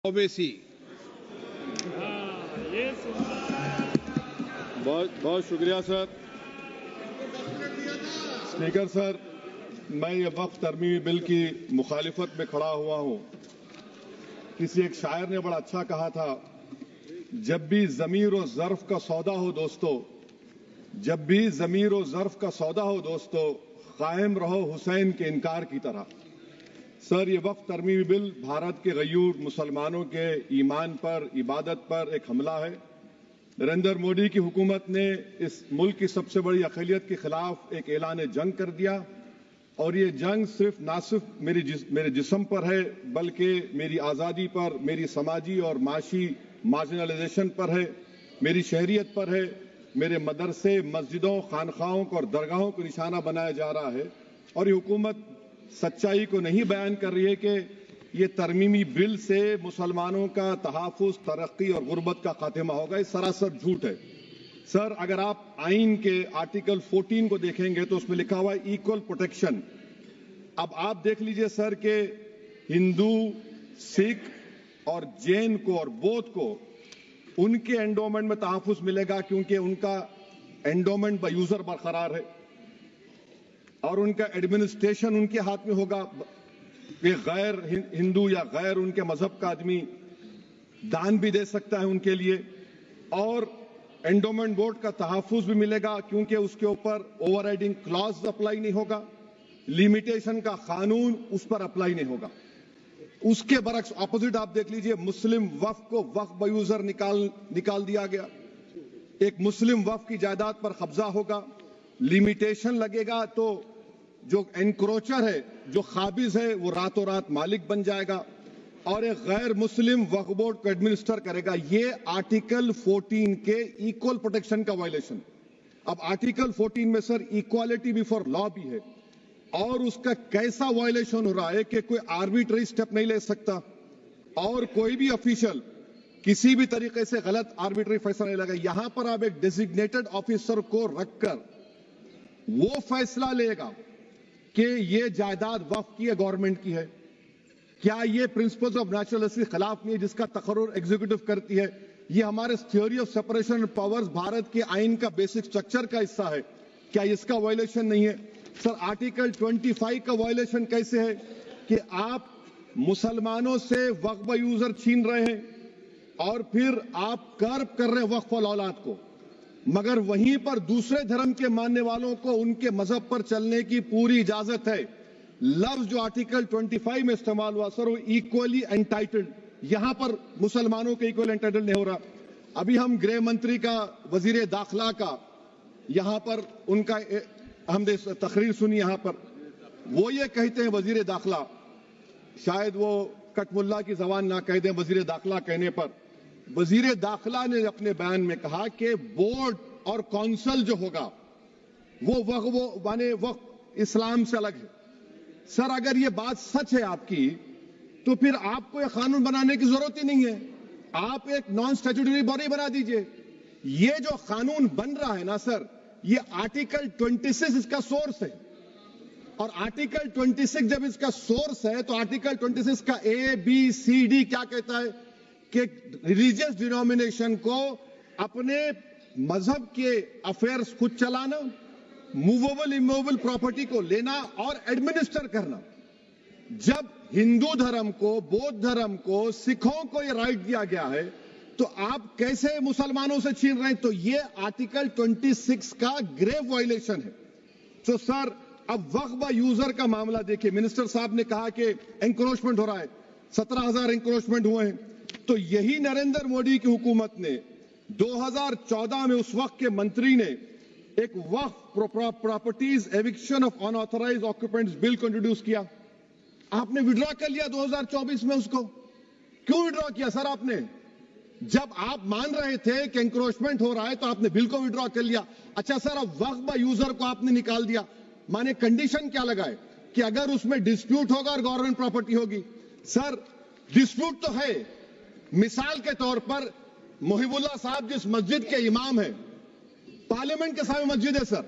ओवैसी। बहुत बहुत शुक्रिया सर। स्पीकर सर, मैं ये वक्फ तरमीमी बिल की मुखालिफत में खड़ा हुआ हूं। किसी एक शायर ने बड़ा अच्छा कहा था, जब भी ज़मीर और ज़र्फ का सौदा हो दोस्तों, जब भी ज़मीर और ज़र्फ का सौदा हो दोस्तों, कायम रहो हुसैन के इनकार की तरह। सर, ये वक्फ तरमीमी बिल भारत के गयूर मुसलमानों के ईमान पर, इबादत पर एक हमला है। नरेंद्र मोदी की हुकूमत ने इस मुल्क की सबसे बड़ी अक़लियत के खिलाफ एक ऐलान जंग कर दिया, और ये जंग ना सिर्फ मेरे जिस्म पर है, बल्कि मेरी आज़ादी पर, मेरी समाजी और माशी मार्जिनलाइजेशन पर है, मेरी शहरियत पर है, मेरे मदरसे, मस्जिदों, खानखाहों को और दरगाहों को निशाना बनाया जा रहा है। और ये हुकूमत सच्चाई को नहीं बयान कर रही है कि ये तरमीमी बिल से मुसलमानों का तहफ़्फ़ुज़, तरक्की और गुर्बत का खात्मा होगा। ये सरासर झूठ है। सर, अगर आप आइन के आर्टिकल 14 को देखेंगे तो उसमें लिखा हुआ है इक्वल प्रोटेक्शन। अब आप देख लीजिए सर कि हिंदू, सिख और जैन को और बौद्ध को उनके एंडोमेंट में तहफ़्फ़ुज़ मिलेगा, क्योंकि उनका एंडोमेंट बाय यूजर बरकरार है और उनका एडमिनिस्ट्रेशन उनके हाथ में होगा कि गैर हिंदू या गैर उनके मजहब का आदमी दान भी दे सकता है उनके लिए, और एंडोमेंट बोर्ड का तहफ़्फ़ुज़ भी मिलेगा, क्योंकि उसके ऊपर ओवरराइडिंग क्लॉज अप्लाई नहीं होगा, लिमिटेशन का कानून उस पर अप्लाई नहीं होगा। उसके बरक्स ऑपोजिट आप देख लीजिए, मुस्लिम वक्फ को वक्फ बाय यूजर निकाल दिया गया। एक मुस्लिम वक्फ की जायदाद पर कब्जा होगा, लिमिटेशन लगेगा तो जो एनक्रोचर है, जो खाबिज है, वो रातों रात मालिक बन जाएगा और एक गैर मुस्लिम वक्फ बोर्ड को एडमिनिस्टर करेगा। ये आर्टिकल 14 के इक्वल प्रोटेक्शन का वायलेशन। अब आर्टिकल 14 में सर इक्वालिटी बिफोर लॉ भी है, और उसका कैसा वायलेशन हो रहा है कि कोई आर्बिट्ररी स्टेप नहीं ले सकता और कोई भी ऑफिशियल किसी भी तरीके से गलत आर्बिट्ररी फैसला नहीं लगा। यहां पर आप एक डेजिग्नेटेड ऑफिसर को रखकर वो फैसला लेगा कि ये जायदाद वक्फ की है, गवर्नमेंट की है। क्या ये प्रिंसिपल्स ऑफ नेचुरलिटी के खिलाफ नहीं है जिसका तकर्रुर एग्जीक्यूटिव करती है? ये हमारे theory of separation of powers, Bharat के आइन का बेसिक स्ट्रक्चर का हिस्सा है। क्या इसका वायलेशन नहीं है? सर, आर्टिकल 25 का वायलेशन कैसे है कि आप मुसलमानों से वक्फ बाय यूजर छीन रहे हैं और फिर आप कर्ब कर रहे हैं वक्फ वाल औलाद को, मगर वहीं पर दूसरे धर्म के मानने वालों को उनके मजहब पर चलने की पूरी इजाजत है। लफ्ज जो आर्टिकल 25 में इस्तेमाल हुआ सर, वो इक्वली एंटाइटल्ड, यहां पर मुसलमानों के इक्वल एंटाइटल्ड नहीं हो रहा। अभी हम गृह मंत्री का, वजीर दाखिला का यहां पर उनका हमने तकरीर सुनी, यहां पर वो ये कहते हैं, वजीर दाखिला, शायद वो कटमुल्ला की जबान ना कह दें, वजीर दाखिला कहने पर वजीर दाखिला ने अपने बयान में कहा कि बोर्ड और काउंसिल जो होगा वो माने वक्फ इस्लाम से अलग है। सर, अगर ये बात सच है आपकी, तो फिर आपको ये कानून बनाने की जरूरत ही नहीं है, आप एक नॉन स्टैट्यूटरी बॉडी बना दीजिए। ये जो कानून बन रहा है ना सर, ये आर्टिकल 26 इसका सोर्स है, और आर्टिकल 26 जब इसका सोर्स है तो आर्टिकल 26 का ABCD क्या कहता है कि रिलीजियस डिनोमिनेशन को अपने मजहब के अफेयर्स खुद चलाना, मूवेबल इमूवेबल प्रॉपर्टी को लेना और एडमिनिस्टर करना। जब हिंदू धर्म को, बौद्ध धर्म को, सिखों को यह राइट दिया गया है, तो आप कैसे मुसलमानों से छीन रहे हैं? तो ये आर्टिकल 26 का ग्रेव वायलेशन है। तो सर, अब वक्फ बाय यूजर का मामला देखिए, मिनिस्टर साहब ने कहा कि एंक्रोचमेंट हो रहा है, 17,000 एंक्रोचमेंट हुए हैं। तो यही नरेंद्र मोदी की हुकूमत ने 2014 में उस वक्त के मंत्री ने एक वक्फ properties eviction of unauthorised occupants bill को इंट्रोड्यूस किया। आपने विड्रॉ कर लिया 2024 में उसको। क्यों विड्रॉ किया सर आपने? जब आप मान रहे थे कि एंक्रोचमेंट हो रहा है तो आपने बिल को विड्रॉ कर लिया। अच्छा सर, अब वक्फ बाय यूजर को आपने निकाल दिया, माने कंडीशन क्या लगाए कि अगर उसमें डिस्प्यूट होगा और गवर्नमेंट प्रॉपर्टी होगी। सर, डिस्प्यूट तो है। मिसाल के तौर पर मोहिबुल्लाह साहब जिस मस्जिद के इमाम है, पार्लियामेंट के सामने मस्जिद है सर,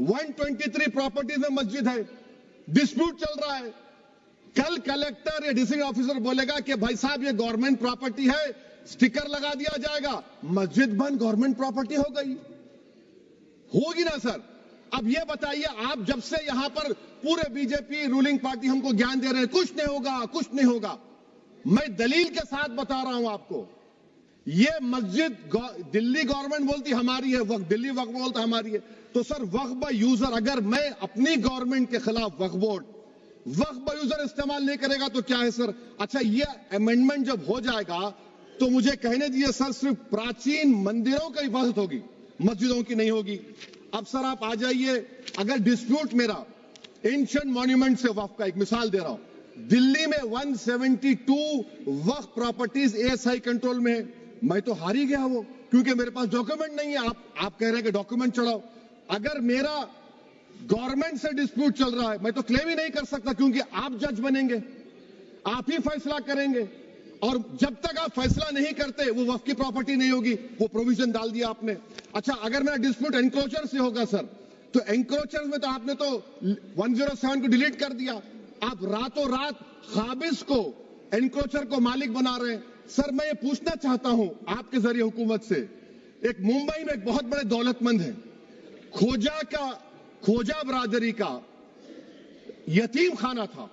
123 प्रॉपर्टीज में मस्जिद है, डिस्प्यूट चल रहा है, कल कलेक्टर या डिस्ट्रिक्ट ऑफिसर बोलेगा कि भाई साहब ये गवर्नमेंट प्रॉपर्टी है, स्टिकर लगा दिया जाएगा, मस्जिद बंद गवर्नमेंट प्रॉपर्टी हो गई, होगी ना सर? अब ये बताइए, आप जब से यहां पर पूरे बीजेपी रूलिंग पार्टी हमको ज्ञान दे रहे हैं कुछ नहीं होगा, कुछ नहीं होगा, मैं दलील के साथ बता रहा हूं आपको। ये मस्जिद दिल्ली गवर्नमेंट बोलती हमारी है, वक्फ दिल्ली वक्फ बोलता हमारी है, तो सर वक्फ बाय यूजर, अगर मैं अपनी गवर्नमेंट के खिलाफ वक्फ बोर्ड वक्फ बाय यूजर इस्तेमाल नहीं करेगा तो क्या है सर? अच्छा, ये अमेंडमेंट जब हो जाएगा तो मुझे कहने दीजिए सर, सिर्फ प्राचीन मंदिरों की हिफाजत होगी, मस्जिदों की नहीं होगी। अब सर आप आ जाइए, अगर डिस्प्यूट मेरा एंशिएंट मॉन्यूमेंट से वक्फ का, एक मिसाल दे रहा हूं, दिल्ली में 172 वक्फ प्रॉपर्टीज एएसआई कंट्रोल में है, मैं तो हार ही गया वो, क्योंकि मेरे पास डॉक्यूमेंट नहीं है। आप कह रहे हैं कि डॉक्यूमेंट चढ़ाओ, अगर मेरा गवर्नमेंट से डिस्प्यूट चल रहा है मैं तो क्लेम ही नहीं कर सकता, क्योंकि आप जज बनेंगे, आप ही फैसला करेंगे, और जब तक आप फैसला नहीं करते वो वक्फ की प्रॉपर्टी नहीं होगी। वो प्रोविजन डाल दिया आपने। अच्छा, अगर मेरा डिस्प्यूट एंक्रोचर से होगा सर, तो एंक्रोचर में तो आपने तो 107 को डिलीट कर दिया, आप रातों रात खाबिज को, एंक्रोचर को मालिक बना रहे हैं। सर मैं ये पूछना चाहता हूं आपके जरिए हुकूमत से, एक मुंबई में एक बहुत बड़े दौलतमंद है, खोजा बरादरी का यतीम खाना था,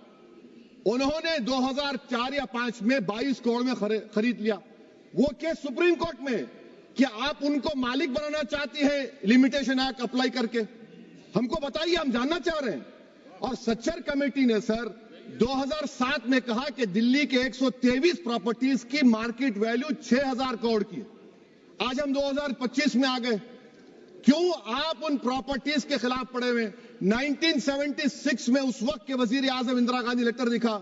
उन्होंने 2004 या 5 में 22 करोड़ में खरीद लिया। वो केस सुप्रीम कोर्ट में कि आप उनको मालिक बनाना चाहती है लिमिटेशन एक्ट अप्लाई करके, हमको बताइए, हम जानना चाह रहे हैं। और सच्चर कमेटी ने सर 2007 में कहा कि दिल्ली के 123 प्रॉपर्टीज की मार्केट वैल्यू 6000 करोड़ की। आज हम 2025 में आ गए, क्यों आप उन प्रॉपर्टीज के खिलाफ पड़े हुए? 1976 में उस वक्त के वजीर आजम इंदिरा गांधी लेटर लिखा,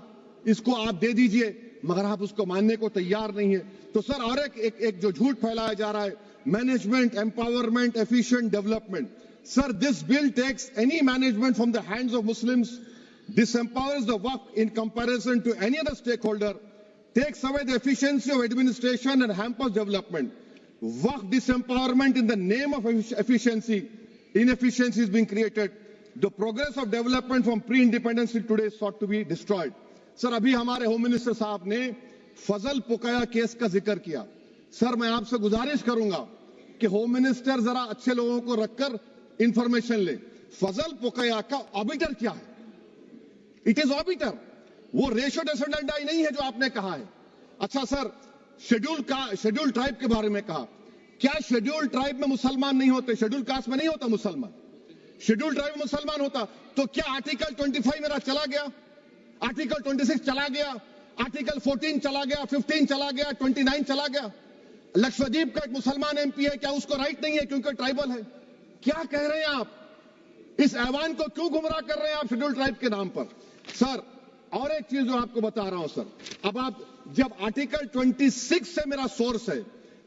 इसको आप दे दीजिए, मगर आप उसको मानने को तैयार नहीं है। तो सर और एक जो झूठ फैलाया जा रहा है, management empowerment efficient development, sir this bill takes any management from the hands of Muslims, disempowers the waqf in comparison to any other stakeholder, takes away the efficiency of administration and hampers development. Waqf disempowerment in the name of efficiency, inefficiency is being created. The progress of development from pre-independence till today sought to be destroyed. Sir अभी हमारे home minister साहब ने फजल पुकाया case का जिक्र किया। Sir मैं आपसे गुजारिश करूंगा कि होम मिनिस्टर जरा अच्छे लोगों को रखकर इंफॉर्मेशन ले। फजल पुकाया का ऑबिटर क्या है? इट इज ऑबिटर, वो रेशियो डिसेंडेंटाई नहीं है जो आपने कहा है। अच्छा सर, शेड्यूल ट्राइब के बारे में कहा, क्या शेड्यूल ट्राइब में मुसलमान नहीं होते? शेड्यूल कास्ट में नहीं होता मुसलमान, शेड्यूल ट्राइब में मुसलमान होता। तो क्या आर्टिकल 25 मेरा चला गया, आर्टिकल 26 चला गया, आर्टिकल 14 चला गया, 15 चला गया, 29 चला गया? लक्षद्वीप का एक मुसलमान एमपी है, क्या उसको राइट नहीं है क्योंकि ट्राइबल है? क्या कह रहे हैं आप? इस ऐवान को क्यों गुमराह कर रहे हैं आप शेड्यूल ट्राइब के नाम पर? सर और एक चीज जो आपको बता रहा हूं सर, अब आप जब आर्टिकल 26 से मेरा सोर्स है,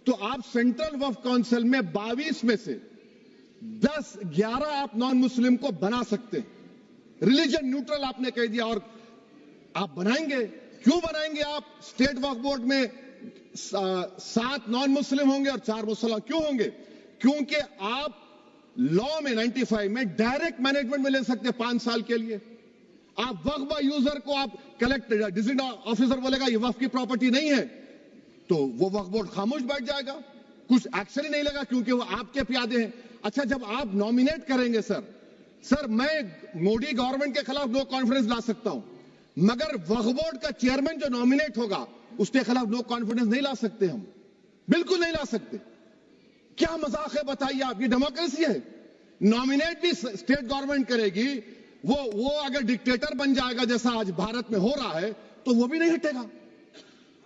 तो आप सेंट्रल वक्फ काउंसिल में 22 में से 11 आप नॉन मुस्लिम को बना सकते हैं। रिलीजन न्यूट्रल आपने कह दिया, और आप बनाएंगे, क्यों बनाएंगे आप? स्टेट वक्फ बोर्ड में 7 नॉन मुस्लिम होंगे और 4 मुसलमान। क्यों होंगे? क्योंकि आप लॉ में 95 में डायरेक्ट मैनेजमेंट में ले सकते हैं 5 साल के लिए। आप वक्फ बाय यूजर को आप कलेक्टर डिस्ट्रिक्ट ऑफिसर बोलेगा ये वक्फ की प्रॉपर्टी नहीं है, तो वो वक्फ बोर्ड खामोश बैठ जाएगा, कुछ एक्शन ही नहीं लगा, क्योंकि वो आपके प्यादे हैं। अच्छा, जब आप नॉमिनेट करेंगे सर मैं मोदी गवर्नमेंट के खिलाफ नो कॉन्फिडेंस ला सकता हूं, मगर वक्फ बोर्ड का चेयरमैन जो नॉमिनेट होगा उसके खिलाफ नो कॉन्फिडेंस नहीं ला सकते, हम बिल्कुल नहीं ला सकते। क्या मजाक है बताइए आप? ये डेमोक्रेसी है। नॉमिनेट भी स्टेट गवर्नमेंट करेगी, वो अगर डिक्टेटर बन जाएगा जैसा आज भारत में हो रहा है तो वो भी नहीं हटेगा।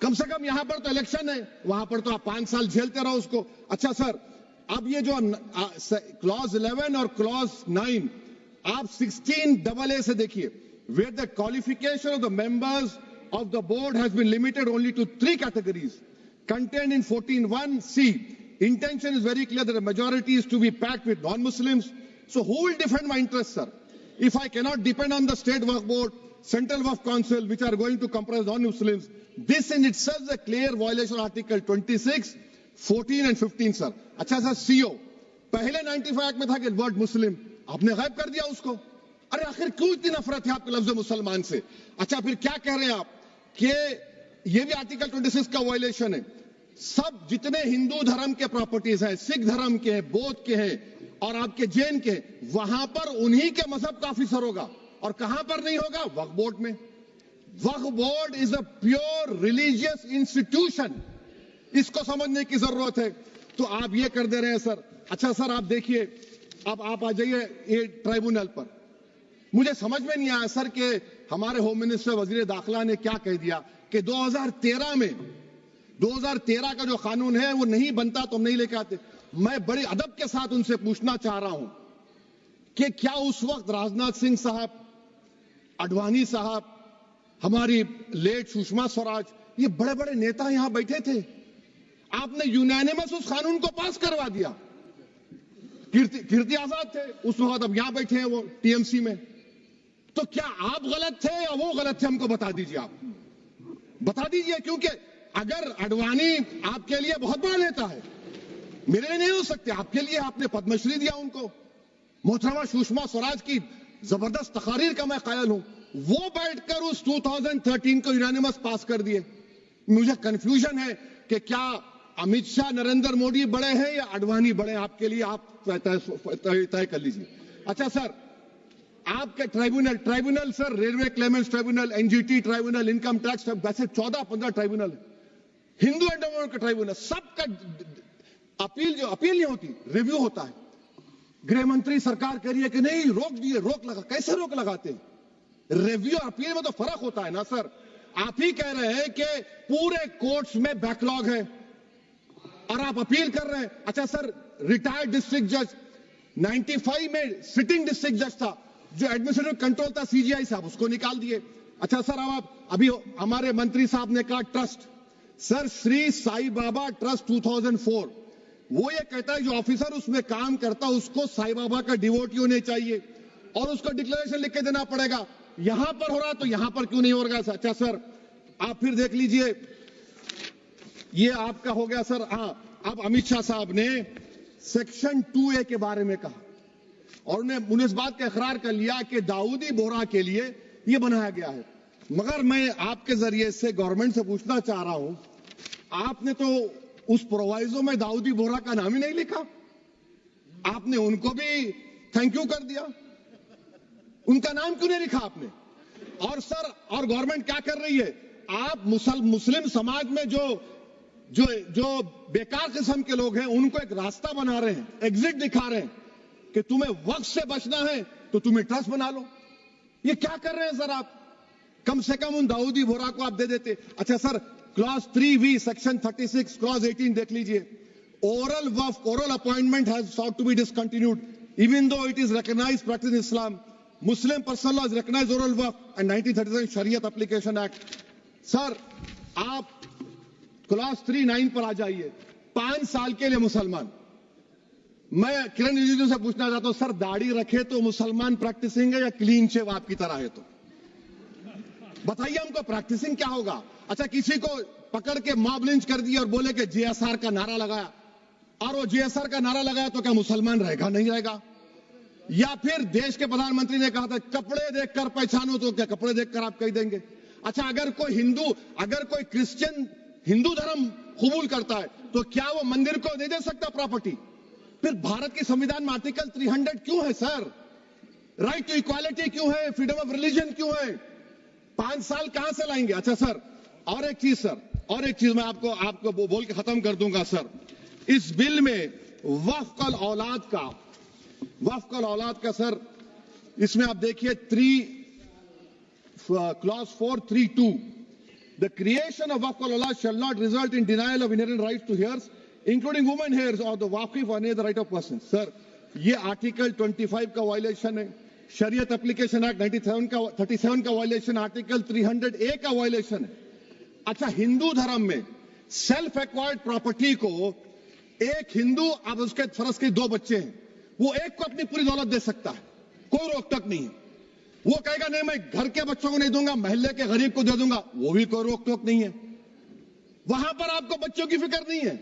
कम से कम यहां पर तो इलेक्शन है, वहां पर तो आप 5 साल झेलते रहो उसको। अच्छा सर, अब ये जो क्लॉज 11 और क्लॉज 9 आप 16AA से देखिए, where the qualification of the members of the board has been limited only to 3 categories contained in 14(1)(c). Intention is very clear that the majority is to be packed with non-Muslims. So who will defend my interests, sir? If I cannot depend on the state waqf board, central waqf council, which are going to comprise non-Muslims, this in itself is a clear violation of Article 26, 14 and 15, sir. अच्छा sir, CO पहले 95 act में था कि word मुस्लिम, आपने गायब कर दिया उसको। अरे आखिर क्यों इतनी नफरत है आपके लफ्ज मुसलमान से? अच्छा फिर क्या कह रहे हैं आप कि ये भी आर्टिकल 26 का वायलेशन है। सब जितने हिंदू धर्म के प्रॉपर्टीज हैं, सिख धर्म के हैं, बौद्ध के हैं और आपके जैन के, वहां पर उन्हीं के मजहब का ऑफिसर होगा। और कहां पर नहीं होगा? वक्फ बोर्ड में। वक्फ board is a pure religious institution, इसको समझने की जरूरत है। तो आप ये कर दे रहे हैं सर। अच्छा सर आप देखिए, अब आप आ जाइए ये ट्राइब्यूनल पर। मुझे समझ में नहीं आया सर कि हमारे होम मिनिस्टर वजीर दाखिला ने क्या कह दिया कि 2013 का जो कानून है वो नहीं बनता तो हम नहीं लेके आते। मैं बड़े अदब के साथ उनसे पूछना चाह रहा हूं कि क्या उस वक्त राजनाथ सिंह साहब, अडवाणी साहब, हमारी लेट सुषमा स्वराज, ये बड़े बड़े नेता यहां बैठे थे? आपने यूनानिमस उस कानून को पास करवा दिया। कीर्ति आजाद थे उस वक्त, अब यहां बैठे हैं वो टीएमसी में। तो क्या आप गलत थे या वो गलत थे? हमको बता दीजिए, आप बता दीजिए। क्योंकि अगर अडवाणी आपके लिए बहुत बड़ा नेता है, मेरे लिए नहीं हो सकते, आपके लिए आपने पद्मश्री दिया उनको। मोहतरमा सुषमा स्वराज की जबरदस्त तकारीर का मैं कायल हूं। वो बैठकर उस 2013 को यूनानिमस पास कर दिए। मुझे कंफ्यूजन है कि क्या अमित शाह, नरेंद्र मोदी बड़े हैं या अडवाणी बड़े हैं? आपके लिए आप तय कर लीजिए। अच्छा सर, आपके tribunal sir, railway Clements tribunal, NGT tribunal, income tax, वैसे 14-15 ट्राइब्यूनल है। हिंदू एंडोमेंट का ट्राइब्यूनल, सबका अपील नहीं होती, रिव्यू होता है। गृह मंत्री सरकार कह रही है कि नहीं रोक दिए, रोक लगा। कैसे रोक लगाते हैं? रिव्यू अपील में तो फर्क होता है ना सर। आप ही कह रहे हैं कि पूरे कोर्ट्स में बैकलॉग है और आप अपील कर रहे हैं। अच्छा सर, रिटायर्ड डिस्ट्रिक्ट जज 95 में सिटिंग डिस्ट्रिक्ट जज था, जो एडमिनिस्ट्रेटिव कंट्रोल था सीजीआई साहब, उसको निकाल दिए। अच्छा सर, अब आप अभी हमारे मंत्री साहब ने कहा trust, sir Shri Sai Baba trust 2004, वो ये कहता है जो ऑफिसर उसमें काम करता उसको साई बाबा का डिवोटी होने चाहिए और उसको डिक्लेरेशन लिख के देना पड़ेगा। यहां पर हो रहा तो यहां पर क्यों नहीं हो रहा? अच्छा सर, आप फिर देख लीजिए, ये आपका हो गया सर। हाँ, अब अमित शाह साहब ने सेक्शन 2A के बारे में कहा और उन्हें इस बात का इकरार कर लिया कि दाऊदी बोहरा के लिए यह बनाया गया है। मगर मैं आपके जरिए से गवर्नमेंट से पूछना चाह रहा हूं, आपने तो उस प्रोवाइजो में दाऊदी बोहरा का नाम ही नहीं लिखा। आपने उनको भी थैंक यू कर दिया, उनका नाम क्यों नहीं लिखा आपने? और सर, और गवर्नमेंट क्या कर रही है? आप मुस्लिम समाज में जो बेकार किस्म के लोग हैं उनको एक रास्ता बना रहे हैं, एग्जिट दिखा रहे हैं कि तुम्हें वक्त से बचना है तो तुम्हें ट्रस्ट बना लो। ये क्या कर रहे हैं सर आप? कम से कम उन दाऊदी बोहरा को आप दे देते। अच्छा sir, clause 3V section 36 clause 18 देख लीजिए। Oral appointment has sought to be discontinued even though it is recognized practice in Islam. Muslim personal law is recognized oral waqf and 1937 Shariat Application Act. Sir आप clause 39 पर आ जाइए। 5 साल के लिए मुसलमान। मैं किरण रिजिजू से पूछना चाहता हूं, सर दाढ़ी रखे तो मुसलमान प्रैक्टिसिंग है या क्लीन शेव आपकी तरह है? तो बताइए हमको, प्रैक्टिसिंग क्या होगा? अच्छा, किसी को पकड़ के मॉब लिंच कर दिया और बोले कि JSR का नारा लगाया, और वो JSR का नारा लगाया तो क्या मुसलमान रहेगा? नहीं रहेगा। या फिर देश के प्रधानमंत्री ने कहा था कपड़े देखकर पहचानो, तो क्या कपड़े देखकर आप कह देंगे? अच्छा, अगर कोई क्रिश्चियन हिंदू धर्म कबूल करता है तो क्या वो मंदिर को नहीं दे सकता प्रॉपर्टी? फिर भारत के संविधान में आर्टिकल 300 क्यों है सर? राइट टू इक्वालिटी क्यों है? फ्रीडम ऑफ रिलीजन क्यों है? 5 साल कहां से लाएंगे? अच्छा सर, और एक चीज सर, और एक चीज मैं आपको बोल के खत्म कर दूंगा सर। इस बिल में वक्फ औलाद का सर, इसमें आप देखिए clause 432, the creation of waqf al-awlad shall not result in denial of inherent rights to heirs, including women heirs or the waqif or any other right of person. Sir, ये article 25 का violation है, शरीयत application act 37 का violation, article 300A का violation है। अच्छा, हिंदू धर्म में सेल्फ एक्वायर्ड प्रॉपर्टी को एक हिंदू, अब उसके फर्ज के 2 बच्चे हैं, वो एक को अपनी पूरी दौलत दे सकता है, कोई रोक टोक नहीं है। वो कहेगा नहीं मैं घर के बच्चों को नहीं दूंगा, मोहल्ले के गरीब को दे दूंगा, वो भी कोई रोक टोक नहीं है। वहां पर आपको बच्चों की फिक्र नहीं है।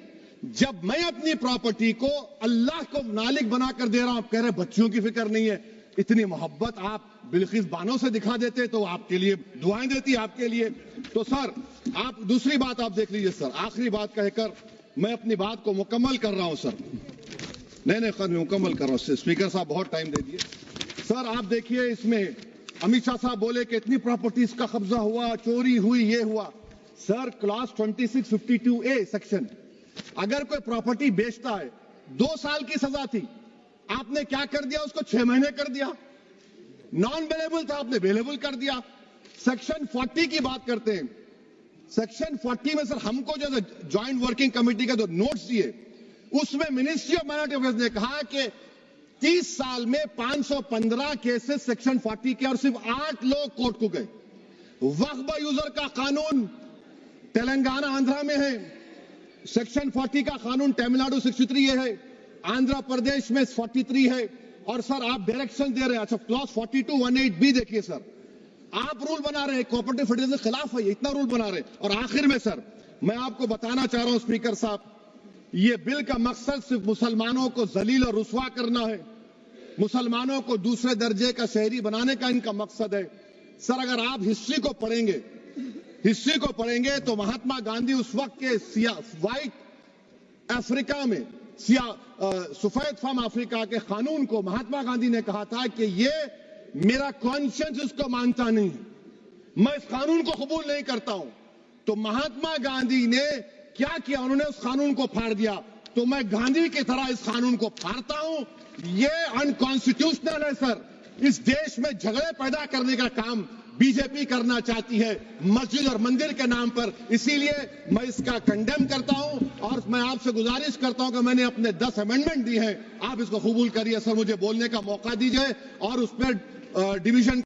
जब मैं अपनी प्रॉपर्टी को अल्लाह को मालिक बनाकर दे रहा हूं, आप कह रहे बच्चों की फिक्र नहीं है। इतनी मोहब्बत आप बिल्किस बानो से दिखा देते तो आपके लिए दुआएं देती आपके लिए। तो सर आप दूसरी बात आप देख लीजिए सर, आखिरी बात कहकर मैं अपनी बात को मुकम्मल कर रहा हूं सर। नहीं मुकम्मल कर रहा हूं। स्पीकर साहब बहुत टाइम दे दिए। सर आप देखिए, इसमें अमित शाह साहब बोले कि इतनी प्रॉपर्टीज का कब्जा हुआ, चोरी हुई, ये हुआ। सर क्लास 2652A सेक्शन, अगर कोई प्रॉपर्टी बेचता है 2 साल की सजा थी, आपने क्या कर दिया, उसको 6 महीने कर दिया। नॉन अवेलेबल था, आपने अवेलेबल कर दिया। सेक्शन 40 की बात करते हैं। सेक्शन 40 में सर हमको जो ज्वाइंट वर्किंग कमेटी का जो नोट्स दिए, उसमें मिनिस्ट्री ऑफ माइनॉरिटी अफेयर्स ने कहा कि 30 साल में 515 केसेस सेक्शन 40 के और सिर्फ 8 लोग कोर्ट को गए। वक्फ यूजर का कानून तेलंगाना आंध्रा में है, सेक्शन 40 का कानून तमिलनाडु 63 है, आंध्र प्रदेश में 43 है। और सर आप डायरेक्शन दे रहे हैं, अच्छा क्लॉज 4218B देखिए सर, आप रूल बना रहे हैं, कोऑपरेटिव फेडरलिज्म के खिलाफ है, इतना रूल बना रहे हैं। और आखिर में सर मैं आपको बताना चाह रहा हूं स्पीकर साहब, ये बिल का मकसद सिर्फ मुसलमानों को जलील और रुस्वा करना है, मुसलमानों को दूसरे दर्जे का शहरी बनाने का इनका मकसद है। सर अगर आप हिस्ट्री को पढ़ेंगे तो महात्मा गांधी उस वक्त के व्हाइट अफ्रीका में सफेद फार्म अफ्रीका के कानून को महात्मा गांधी ने कहा था कि ये मेरा कॉन्शियंस इसको मानता नहीं है, मैं इस कानून को कबूल नहीं करता हूं। तो महात्मा गांधी ने क्या किया, उन्होंने उस कानून को फाड़ दिया। तो मैं गांधी की तरह इस कानून को फाड़ता हूं। ये अनकॉन्स्टिट्यूशनल है सर। इस देश में झगड़े पैदा करने का काम बीजेपी करना चाहती है मस्जिद और मंदिर के नाम पर, इसीलिए मैं इसका कंडेम करता हूं। और मैं आपसे गुजारिश करता हूं कि मैंने अपने 10 अमेंडमेंट दी हैं, आप इसको कबूल करिए। सर मुझे बोलने का मौका दीजिए और उस पर डिवीजन